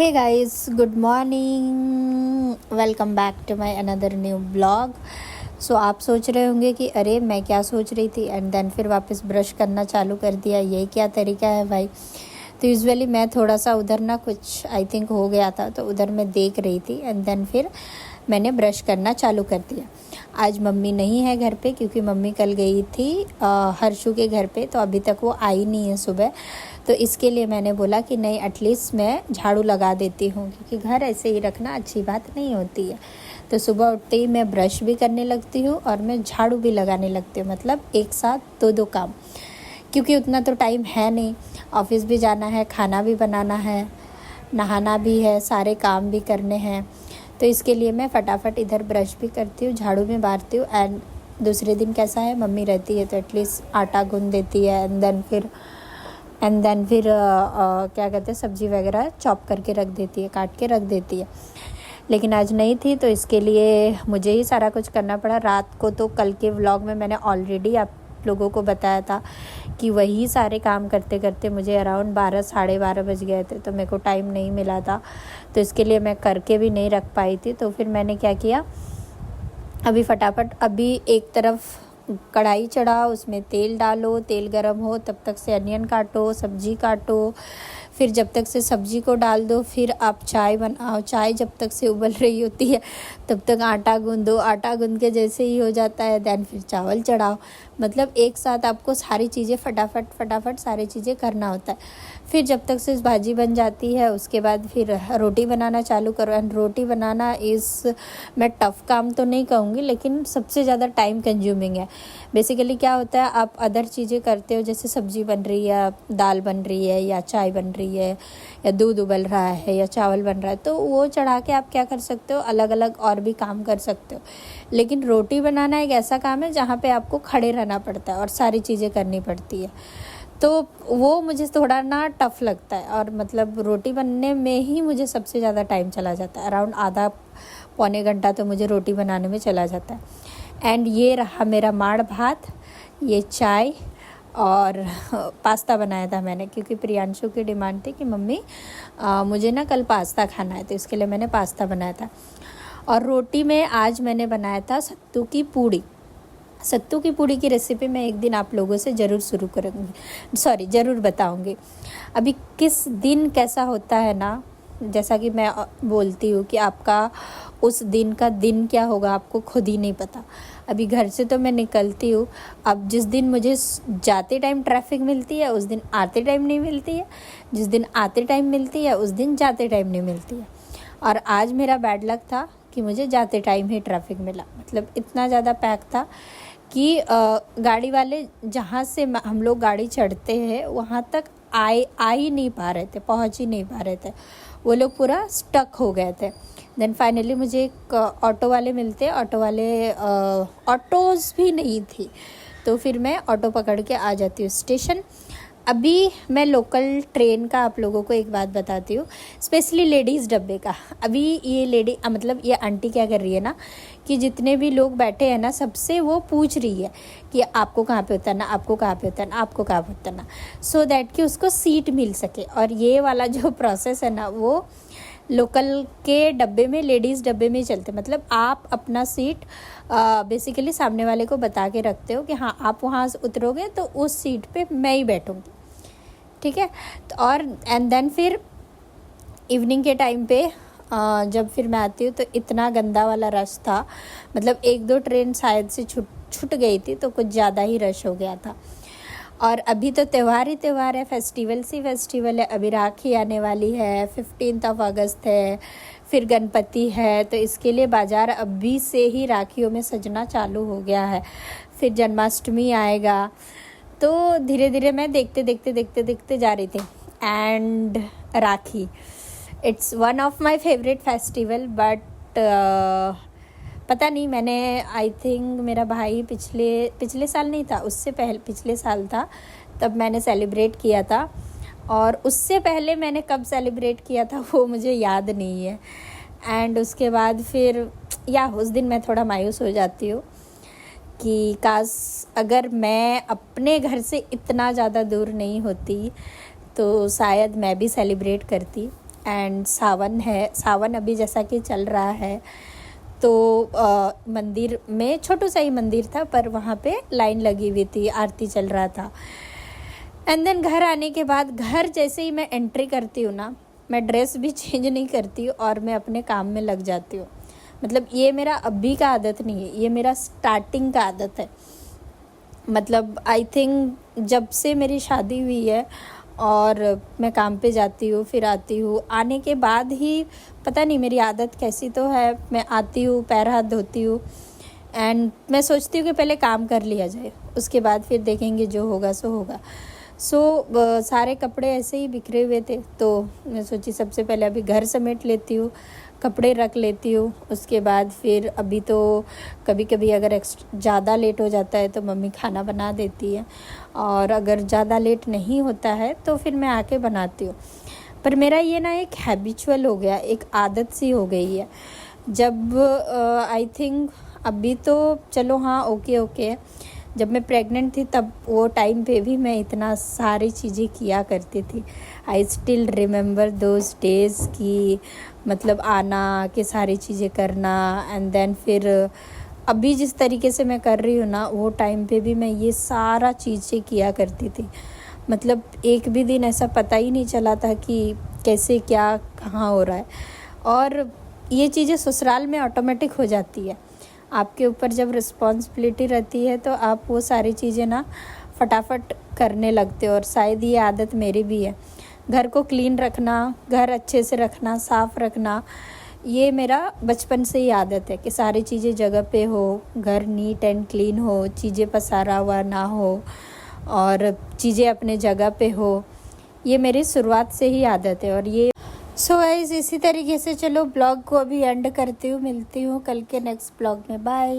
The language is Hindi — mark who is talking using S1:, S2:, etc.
S1: Hey guys, good morning, welcome back to my another new blog. So आप सोच रहे होंगे कि अरे मैं क्या सोच रही थी एंड देन फिर वापस ब्रश करना चालू कर दिया, ये क्या तरीका है भाई। तो यूजुअली मैं थोड़ा सा उधर ना कुछ आई थिंक हो गया था, तो उधर मैं देख रही थी एंड देन फिर मैंने ब्रश करना चालू कर दिया। आज मम्मी नहीं है घर पे क्योंकि मम्मी कल गई थी हर्षू के घर पे, तो अभी तक वो आई नहीं है सुबह। तो इसके लिए मैंने बोला कि नहीं, एटलीस्ट मैं झाड़ू लगा देती हूँ क्योंकि घर ऐसे ही रखना अच्छी बात नहीं होती है। तो सुबह उठते ही मैं ब्रश भी करने लगती हूँ और मैं झाड़ू भी लगाने लगती हूँ, मतलब एक साथ दो काम, क्योंकि उतना तो टाइम है नहीं। ऑफिस भी जाना है, खाना भी बनाना है, नहाना भी है, सारे काम भी करने हैं। तो इसके लिए मैं फटाफट इधर ब्रश भी करती हूँ, झाड़ू भी मारती हूँ। एंड दूसरे दिन कैसा है, मम्मी रहती है तो एटलीस्ट आटा गूंद देती है एंड देन फिर क्या कहते हैं, सब्ज़ी वगैरह चॉप करके रख देती है, काट के रख देती है। लेकिन आज नहीं थी तो इसके लिए मुझे ही सारा कुछ करना पड़ा। रात को तो कल के व्लॉग में मैंने ऑलरेडी आप लोगों को बताया था कि वही सारे काम करते करते मुझे अराउंड 12 साढ़े 12 बज गए थे, तो मेरे को टाइम नहीं मिला था। तो इसके लिए मैं करके भी नहीं रख पाई थी। तो फिर मैंने क्या किया, अभी फटाफट अभी एक तरफ कढ़ाई चढ़ाओ, उसमें तेल डालो, तेल गरम हो तब तक से अनियन काटो, सब्जी काटो, फिर जब तक से सब्जी को डाल दो, फिर आप चाय बनाओ। चाय जब तक से उबल रही होती है तब तक आटा गूंदो, आटा गूंद के जैसे ही हो जाता है देन फिर चावल चढ़ाओ। मतलब एक साथ आपको सारी चीज़ें फटाफट सारी चीज़ें करना होता है। फिर जब तक से भाजी बन जाती है उसके बाद फिर रोटी बनाना चालू करो। एंड रोटी बनाना मैं टफ़ काम तो नहीं कहूँगी, लेकिन सबसे ज़्यादा टाइम कंज्यूमिंग है। बेसिकली क्या होता है, आप अदर चीज़ें करते हो, जैसे सब्ज़ी बन रही है, दाल बन रही है या चाय बन रही है या दूध उबल रहा है या चावल बन रहा है, तो वो चढ़ा के आप क्या कर सकते हो, अलग अलग और भी काम कर सकते हो। लेकिन रोटी बनाना एक ऐसा काम है जहाँ पे आपको खड़े रहना पड़ता है और सारी चीज़ें करनी पड़ती है। तो वो मुझे थोड़ा ना टफ़ लगता है, और मतलब रोटी बनने में ही मुझे सबसे ज़्यादा टाइम चला जाता है। अराउंड आधा पौने घंटा तो मुझे रोटी बनाने में चला जाता है। एंड ये रहा मेरा माड़ भात, ये चाय और पास्ता बनाया था मैंने, क्योंकि प्रियांशु की डिमांड थी कि मम्मी मुझे ना कल पास्ता खाना है, तो इसके लिए मैंने पास्ता बनाया था। और रोटी में आज मैंने बनाया था सत्तू की पूड़ी। सत्तू की पूड़ी की रेसिपी मैं एक दिन आप लोगों से ज़रूर बताऊंगी। अभी किस दिन कैसा होता है ना, जैसा कि मैं बोलती हूँ कि आपका उस दिन का दिन क्या होगा आपको खुद ही नहीं पता। अभी घर से तो मैं निकलती हूँ, अब जिस दिन मुझे जाते टाइम ट्रैफिक मिलती है उस दिन आते टाइम नहीं मिलती है, जिस दिन आते टाइम मिलती है उस दिन जाते टाइम नहीं मिलती है। और आज मेरा बैड लक था कि मुझे जाते टाइम ही ट्रैफिक मिला। मतलब इतना ज़्यादा पैक था कि गाड़ी वाले जहाँ से हम लोग गाड़ी चढ़ते हैं वहाँ तक आ ही नहीं पा रहे थे, पहुँच ही नहीं पा रहे थे, वो लोग पूरा स्टक हो गए थे। देन फाइनली मुझे एक ऑटो वाले मिलते, ऑटो वाले ऑटोज़ भी नहीं थी, तो फिर मैं ऑटो पकड़ के आ जाती हूँ स्टेशन। अभी मैं लोकल ट्रेन का आप लोगों को एक बात बताती हूँ, स्पेशली लेडीज़ डब्बे का। अभी ये मतलब ये आंटी क्या कर रही है ना, कि जितने भी लोग बैठे हैं ना सबसे वो पूछ रही है कि आपको कहाँ पे उतरना, आपको कहाँ पे उतरना, आपको कहाँ पे उतरना, सो दैट कि उसको सीट मिल सके। और ये वाला जो प्रोसेस है ना, वो लोकल के डब्बे में, लेडीज़ डब्बे में ही चलते। मतलब आप अपना सीट बेसिकली सामने वाले को बता के रखते हो कि हाँ आप वहाँ से उतरोगे तो उस सीट पे मैं ही बैठूँगी, ठीक है। तो और एंड देन फिर इवनिंग के टाइम पे जब फिर मैं आती हूँ तो इतना गंदा वाला रश था। मतलब एक दो ट्रेन शायद से छूट गई थी, तो कुछ ज़्यादा ही रश हो गया था। और अभी तो त्यौहार ही त्यौहार है, फेस्टिवल है। अभी राखी आने वाली है, 15 अगस्त है, फिर गणपति है, तो इसके लिए बाज़ार अभी से ही राखियों में सजना चालू हो गया है। फिर जन्माष्टमी आएगा, तो धीरे धीरे मैं देखते जा रही थी। And rakhi, it's one of my favourite festival, but पता नहीं, मैंने आई थिंक मेरा भाई पिछले साल नहीं था, उससे पहले पिछले साल था, तब मैंने सेलिब्रेट किया था। और उससे पहले मैंने कब सेलिब्रेट किया था वो मुझे याद नहीं है। एंड उसके बाद फिर उस दिन मैं थोड़ा मायूस हो जाती हूँ कि काश अगर मैं अपने घर से इतना ज़्यादा दूर नहीं होती तो शायद मैं भी सेलिब्रेट करती। एंड सावन है, सावन अभी जैसा कि चल रहा है, तो मंदिर में छोटू सा ही मंदिर था पर वहाँ पे लाइन लगी हुई थी, आरती चल रहा था। एंड देन घर आने के बाद घर जैसे ही मैं एंट्री करती हूँ ना, मैं ड्रेस भी चेंज नहीं करती और मैं अपने काम में लग जाती हूँ। मतलब ये मेरा अभी का आदत नहीं है, ये मेरा स्टार्टिंग का आदत है। मतलब आई थिंक जब से मेरी शादी हुई है और मैं काम पे जाती हूँ, फिर आती हूँ, आने के बाद ही पता नहीं मेरी आदत कैसी तो है, मैं आती हूँ, पैर हाथ धोती हूँ एंड मैं सोचती हूँ कि पहले काम कर लिया जाए, उसके बाद फिर देखेंगे जो होगा सो होगा। सारे कपड़े ऐसे ही बिखरे हुए थे, तो मैं सोची सबसे पहले अभी घर समेट लेती हूँ, कपड़े रख लेती हूँ। उसके बाद फिर अभी तो कभी कभी अगर ज़्यादा लेट हो जाता है तो मम्मी खाना बना देती है, और अगर ज़्यादा लेट नहीं होता है तो फिर मैं आके बनाती हूँ। पर मेरा ये ना एक हैबिचुअल हो गया, एक आदत सी हो गई है। जब आई थिंक अभी तो चलो हाँ ओके, जब मैं प्रेग्नेंट थी तब वो टाइम पे भी मैं इतना सारी चीज़ें किया करती थी। I still remember those days की, मतलब आना कि सारी चीज़ें करना एंड देन फिर अभी जिस तरीके से मैं कर रही हूँ ना, वो टाइम पे भी मैं ये सारा चीज़ें किया करती थी। मतलब एक भी दिन ऐसा पता ही नहीं चला था कि कैसे क्या कहाँ हो रहा है। और ये चीज़ें ससुराल में ऑटोमेटिक हो जाती है। आपके ऊपर जब रिस्पॉन्सिबिलिटी रहती है तो आप वो सारी चीज़ें ना फटाफट करने लगते हो, और शायद ये आदत मेरी भी है। घर को क्लीन रखना, घर अच्छे से रखना, साफ़ रखना, ये मेरा बचपन से ही आदत है कि सारी चीज़ें जगह पे हो, घर नीट एंड क्लीन हो, चीज़ें पसारा हुआ ना हो और चीज़ें अपने जगह पे हो। ये मेरी शुरुआत से ही आदत है। और ये सो गाइस इसी तरीके से चलो ब्लॉग को अभी एंड करती हूँ, मिलती हूँ कल के नेक्स्ट ब्लॉग में, बाय।